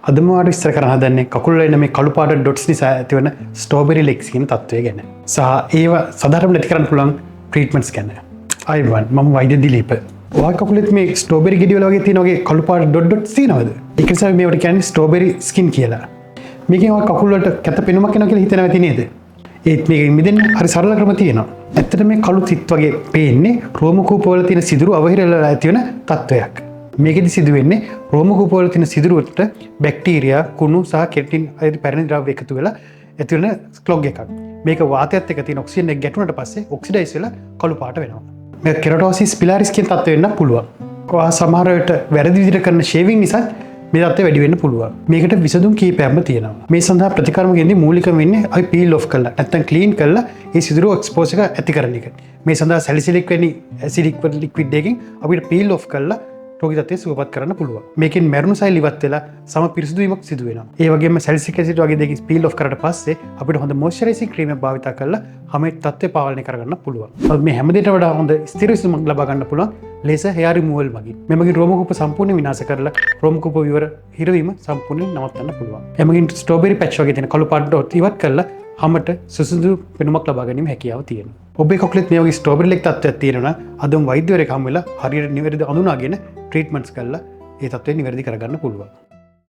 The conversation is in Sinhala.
අදම වාට විස්තර කරන්න හදන්නේ කකුල් වල එන මේ කළු පාට ඩොට්ස් නිසා ඇතිවන ස්ට්‍රෝබෙරි ලෙග්ස් කියන තත්ත්වය ගැන. සහ ඒව සාධාරණව නැති කරන්න පුළුවන් ට්‍රීට්මන්ට්ස් ගැන. අයිවන් මම වෛද්‍ය දිලීප. ඔයාගේ කකුලෙත් මේ ස්ට්‍රෝබෙරි ගෙඩි වල වගේ තියෙන වගේ කළු පාට ඩොට්ස් තියෙනවද? ඒක නිසා මේවට කියන්නේ ස්ට්‍රෝබෙරි ස්කින් කියලා. මේකෙන් ඔය කකුල් වලට කැත පෙනුමක් එනවා කියලා හිතනවා ඇති නේද? ඒත් මේකෙන් මිදෙන්න හරි සරල ක්‍රම තියෙනවා. ඇත්තට මේ කළු තිත් වගේ පේන්නේ රෝම කූප වල තියෙන සිදුරු අවහිරලා ඇති වෙන තත්ත්වයක්. මේකෙදි සිදු වෙන්නේ රෝම කූප වල තියෙන සිදුරු වලට බැක්ටීරියා, කුණු සහ කෙටින් ආදී පැරණි ද්‍රව්‍ය එකතු වෙලා ඇති වෙන ක්ලොග් එකක්. මේක වාතයත් එක්ක තියෙන ඔක්සිජන් එක ගැටුණාට පස්සේ ඔක්සිඩයිස් වෙලා කළු පාට වෙනවා. මේක කෙරටෝසිස් පිලාරිස් කියන තත්ත්වෙ වෙන්න පුළුවන්. ඔයා සමහර වෙලට වැරදි විදිහට කරන ෂේවිං නිසා මේ තත්ත්වය වැඩි වෙන්න පුළුවන්. මේකට විසඳුම් කීපයක්ම තියෙනවා. මේ සඳහා ප්‍රතිකර්ම ගෙන්දී මූලිකම වෙන්නේ අපි පීල් ඔෆ් කරලා නැත්නම් ක්ලීන් කරලා ඒ සිදුරු එක්ස්පෝස් එක ඇති කරන එක. මේ සඳහා සැලිසිලික් වැනි ඇසිඩික් ලික්විඩ් එකකින් අපිට පීල් ඔෆ් කරලා රෝගී තත්ත්වය සුවපත් කරන්න පුළුවන්. මේකෙන් මැරුණු සෛල ඉවත් වෙලා සම පිරිසිදු වීමක් සිදු වෙනවා. ඒ වගේම සැලිසිලික් ඇසිඩ් වගේ දෙකකින් පීල් ඔෆ් කරලා පස්සේ අපිට හොඳ මොයිස්චරයිසිං ක්‍රීම් එකක් භාවිත කරලා හැම තත්ත්වය පාලනය කරගන්න පුළුවන්. මේ හැම දෙයකට වඩා හොඳ ස්ථිර විසඳුමක් ලබා ගන්න පුළුවන් ලේසර් හෙයාර් රිමූවල් මගින්. මේ මගින් රෝම කූප සම්පූර්ණයෙන් විනාශ කරලා රෝම කූප විවර හිරවීම සම්පූර්ණයෙන් නවත්තන්න පුළුවන්. එමගින් ස්ට්‍රෝබෙරි පැච් වගේ තියෙන කළු පාට ඩොට් ඉවත් කරලා හැමට සුසුදු පෙනුමක් ලබා ගැනීම හැකියාව තියෙනවා. ඔබේ කකුලෙත් මේ වගේ ස්ට්‍රෝබෙරි ලෙග් තත්ත්වයක් තියෙනවා නම් අදම වෛද්‍යවරයෙක් හමු වෙලා හරියට නිවැරදි අඳුනාගෙන ට්‍රීට්මන්ට්ස් කරලා ඒ තත්ත්වය නිවැරදි කරගන්න පුළුවන්.